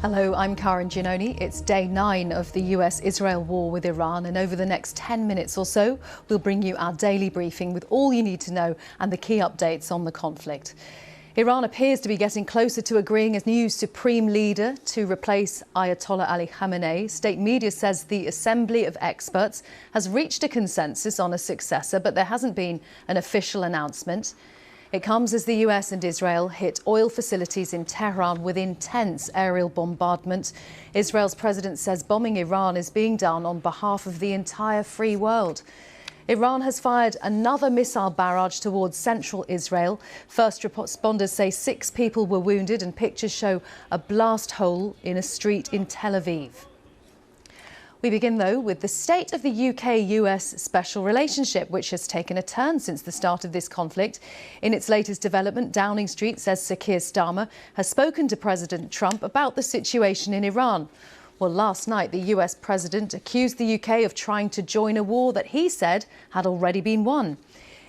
Hello, I'm Karen Giannoni. It's day 9 of the US-Israel war with Iran, and over the next 10 minutes or so, we'll bring you our daily briefing with all you need to know and the key updates on the conflict. Iran appears to be getting closer to agreeing as new supreme leader to replace Ayatollah Ali Khamenei. State media says the Assembly of Experts has reached a consensus on a successor, but there hasn't been an official announcement. It comes as the US and Israel hit oil facilities in Tehran with intense aerial bombardment. Israel's president says bombing Iran is being done on behalf of the entire free world. Iran has fired another missile barrage towards central Israel. First responders say 6 people were wounded, and pictures show a blast hole in a street in Tel Aviv. We begin, though, with the state of the UK-US special relationship, which has taken a turn since the start of this conflict. In its latest development, Downing Street says Sir Keir Starmer has spoken to President Trump about the situation in Iran. Well, last night, the US president accused the UK of trying to join a war that he said had already been won.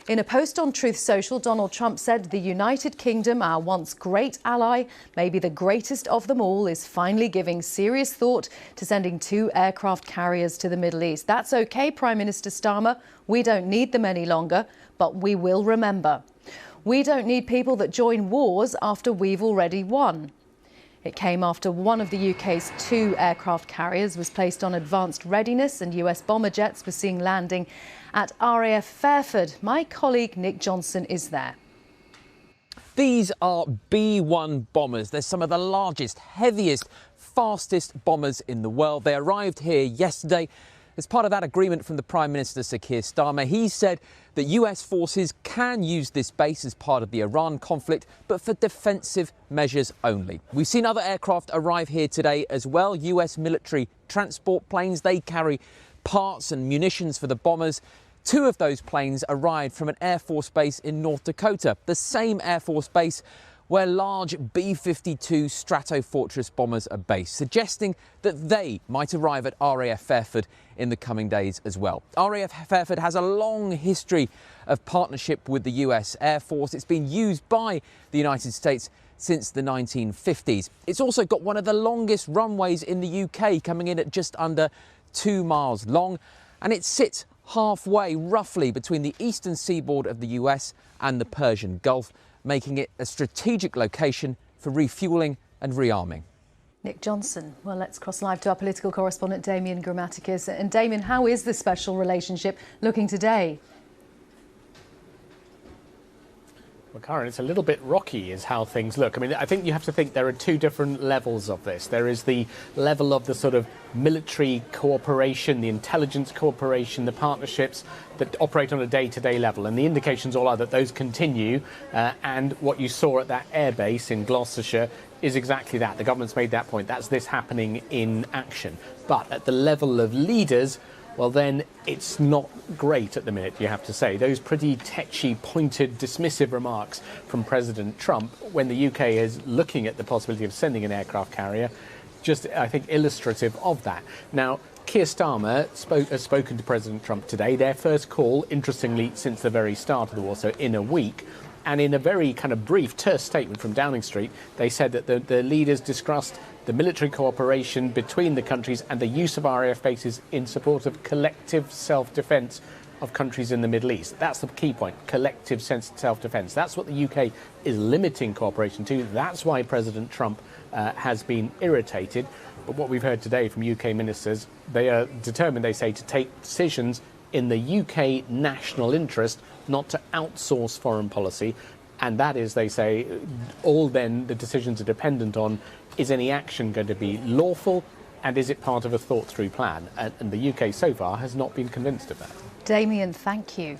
In a post on Truth Social, Donald Trump said the United Kingdom, our once great ally, maybe the greatest of them all, is finally giving serious thought to sending 2 aircraft carriers to the Middle East. That's OK, Prime Minister Starmer. We don't need them any longer, but we will remember. We don't need people that join wars after we've already won. It came after one of the UK's 2 aircraft carriers was placed on advanced readiness, and US bomber jets were seen landing at RAF Fairford. My colleague Nick Johnson is there. These are B-1 bombers. They're some of the largest, heaviest, fastest bombers in the world. They arrived here yesterday as part of that agreement from the Prime Minister, Sir Keir Starmer. He said that US forces can use this base as part of the Iran conflict, but for defensive measures only. We've seen other aircraft arrive here today as well. US military transport planes, they carry parts and munitions for the bombers. 2 of those planes arrived from an Air Force base in North Dakota, the same Air Force base where large B-52 Stratofortress bombers are based, suggesting that they might arrive at RAF Fairford in the coming days as well. RAF Fairford has a long history of partnership with the US Air Force. It's been used by the United States since the 1950s. It's also got one of the longest runways in the UK, coming in at just under 2 miles long, and it sits halfway roughly between the eastern seaboard of the US and the Persian Gulf, making it a strategic location for refuelling and rearming. Nick Johnson. Well, let's cross live to our political correspondent Damien Grammaticus. And Damien, how is the special relationship looking today? Well, Karen, it's a little bit rocky is how things look. I mean, I think you have to think there are 2 different levels of this. There is the level of the sort of military cooperation, the intelligence cooperation, the partnerships that operate on a day-to-day level. And the indications all are that those continue. And what you saw at that airbase in Gloucestershire is exactly that. The government's made that point. That's this happening in action. But at the level of leaders, well, then it's not great at the minute, you have to say. Those pretty tetchy, pointed, dismissive remarks from President Trump when the UK is looking at the possibility of sending an aircraft carrier, just, I think, illustrative of that. Now, Keir Starmer has spoken to President Trump today, their first call, interestingly, since the very start of the war, so in a week. And in a very kind of brief, terse statement from Downing Street, they said that the leaders discussed the military cooperation between the countries and the use of RAF bases in support of collective self-defence of countries in the Middle East. That's the key point, collective self-defence. That's what the UK is limiting cooperation to. That's why President Trump has been irritated. But what we've heard today from UK ministers, they are determined, they say, to take decisions in the UK national interest, not to outsource foreign policy. And that is, they say, all then the decisions are dependent on, is any action going to be lawful, and is it part of a thought-through plan? And the UK so far has not been convinced of that. Damien, thank you.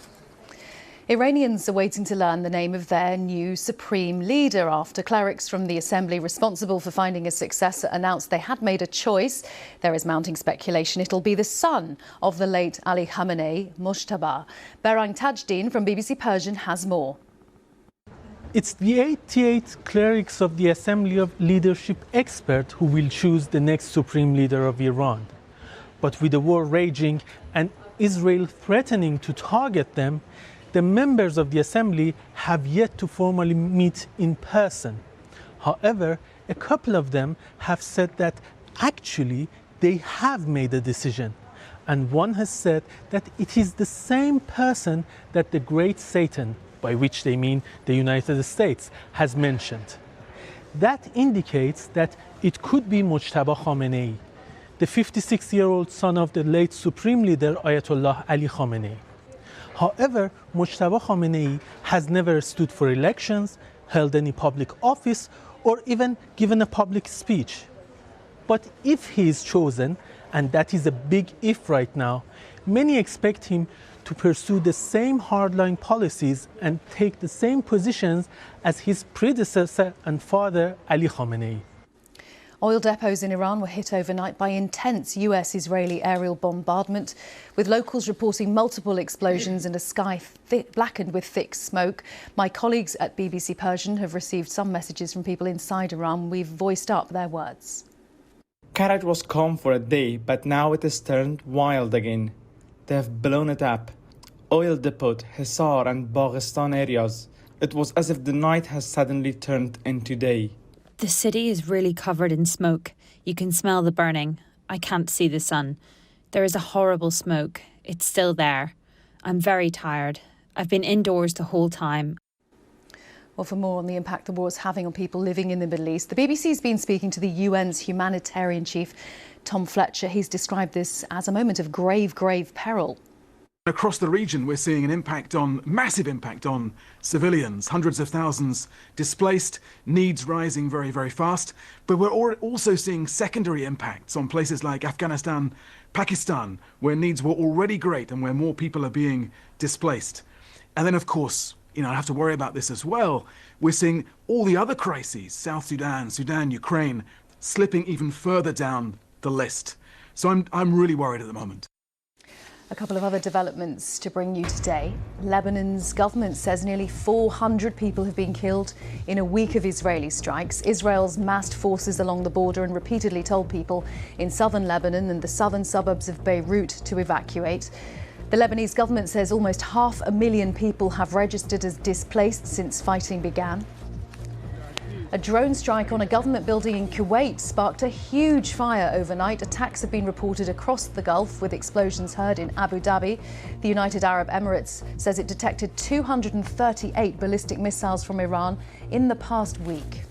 Iranians are waiting to learn the name of their new supreme leader after clerics from the assembly responsible for finding a successor announced they had made a choice. There is mounting speculation it'll be the son of the late Ali Khamenei, Mojtaba. Berang Tajdin from BBC Persian has more. It's the 88 clerics of the Assembly of Leadership Experts who will choose the next supreme leader of Iran. But with the war raging and Israel threatening to target them, the members of the assembly have yet to formally meet in person. However, a couple of them have said that actually they have made a decision. And one has said that it is the same person that the great Satan, by which they mean the United States, has mentioned. That indicates that it could be Mujtaba Khamenei, the 56-year-old son of the late Supreme Leader Ayatollah Ali Khamenei. However, Mujtaba Khamenei has never stood for elections, held any public office, or even given a public speech. But if he is chosen, and that is a big if right now, many expect him to pursue the same hardline policies and take the same positions as his predecessor and father, Ali Khamenei. Oil depots in Iran were hit overnight by intense US-Israeli aerial bombardment, with locals reporting multiple explosions and a sky blackened with thick smoke. My colleagues at BBC Persian have received some messages from people inside Iran. We've voiced up their words. Karat was calm for a day, but now it has turned wild again. They have blown it up. Oil depot, Hisar and Baghistan areas. It was as if the night has suddenly turned into day. The city is really covered in smoke. You can smell the burning. I can't see the sun. There is a horrible smoke. It's still there. I'm very tired. I've been indoors the whole time. Well, for more on the impact the war is having on people living in the Middle East, the BBC's been speaking to the UN's humanitarian chief, Tom Fletcher. He's described this as a moment of grave, grave peril. Across the region, we're seeing massive impact on civilians, hundreds of thousands displaced, needs rising very, very fast. But we're also seeing secondary impacts on places like Afghanistan, Pakistan, where needs were already great and where more people are being displaced. And then, of course, I have to worry about this as well. We're seeing all the other crises, South Sudan, Ukraine, slipping even further down the list. So I'm really worried at the moment. A couple of other developments to bring you today. Lebanon's government says nearly 400 people have been killed in a week of Israeli strikes. Israel's massed forces along the border and repeatedly told people in southern Lebanon and the southern suburbs of Beirut to evacuate. The Lebanese government says almost 500,000 people have registered as displaced since fighting began. A drone strike on a government building in Kuwait sparked a huge fire overnight. Attacks have been reported across the Gulf, with explosions heard in Abu Dhabi. The United Arab Emirates says it detected 238 ballistic missiles from Iran in the past week.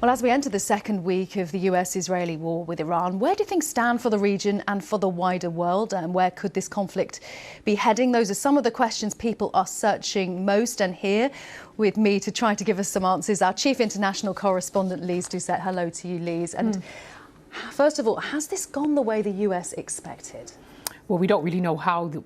Well, as we enter the second week of the US-Israeli war with Iran, where do things stand for the region and for the wider world? And where could this conflict be heading? Those are some of the questions people are searching most. And here with me to try to give us some answers, our chief international correspondent, Lise Doucet. Hello to you, Lise. And first of all, has this gone the way the US expected? Well, we don't really know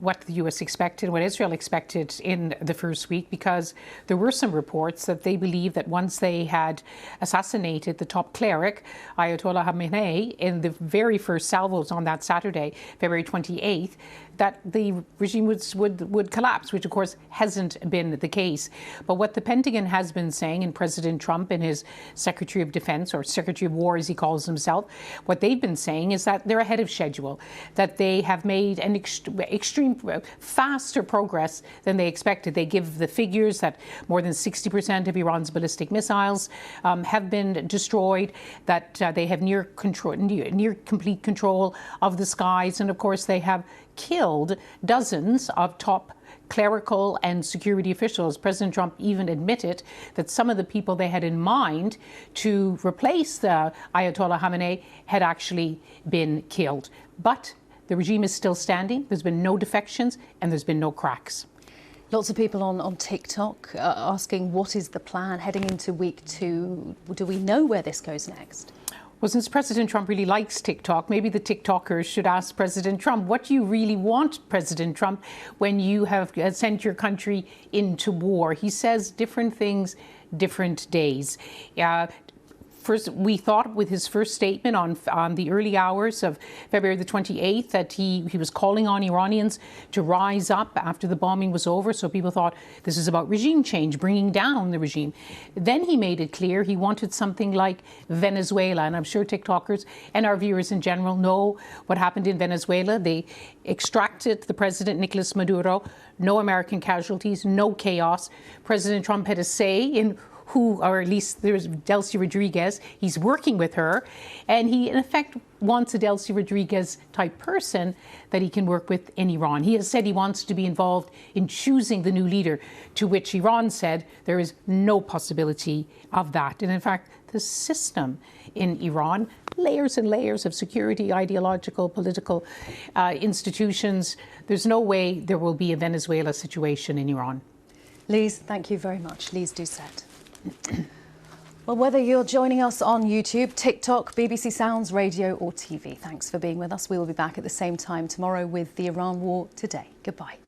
what the US expected, what Israel expected in the first week, because there were some reports that they believe that once they had assassinated the top cleric, Ayatollah Khamenei, in the very first salvos on that Saturday, February 28th, that the regime would collapse, which of course hasn't been the case. But what the Pentagon has been saying, and President Trump and his Secretary of Defense, or Secretary of War as he calls himself, what they've been saying is that they're ahead of schedule, that they have made an extreme faster progress than they expected. They give the figures that more than 60% of Iran's ballistic missiles have been destroyed, that they have near complete control of the skies, and of course they have killed dozens of top clerical and security officials. President Trump even admitted that some of the people they had in mind to replace the Ayatollah Khamenei had actually been killed. But the regime is still standing. There's been no defections and there's been no cracks. Lots of people on TikTok asking, what is the plan heading into week 2? Do we know where this goes next? Well, since President Trump really likes TikTok, maybe the TikTokers should ask President Trump, what do you really want, President Trump, when you have sent your country into war? He says different things, different days. we thought with his first statement on the early hours of February the 28th that he was calling on Iranians to rise up after the bombing was over. So people thought this is about regime change, bringing down the regime. Then he made it clear he wanted something like Venezuela. And I'm sure TikTokers and our viewers in general know what happened in Venezuela. They extracted the president, Nicolas Maduro. No American casualties, no chaos. President Trump had a say in who, or at least there's Delcy Rodriguez, he's working with her, and he in effect wants a Delcy Rodriguez type person that he can work with in Iran. He has said he wants to be involved in choosing the new leader, to which Iran said there is no possibility of that. And in fact, the system in Iran, layers and layers of security, ideological, political institutions, there's no way there will be a Venezuela situation in Iran. Lise, thank you very much. Lise Doucette. Well, whether you're joining us on YouTube, TikTok, BBC Sounds, radio or TV, thanks for being with us. We will be back at the same time tomorrow with the Iran War Today. Goodbye.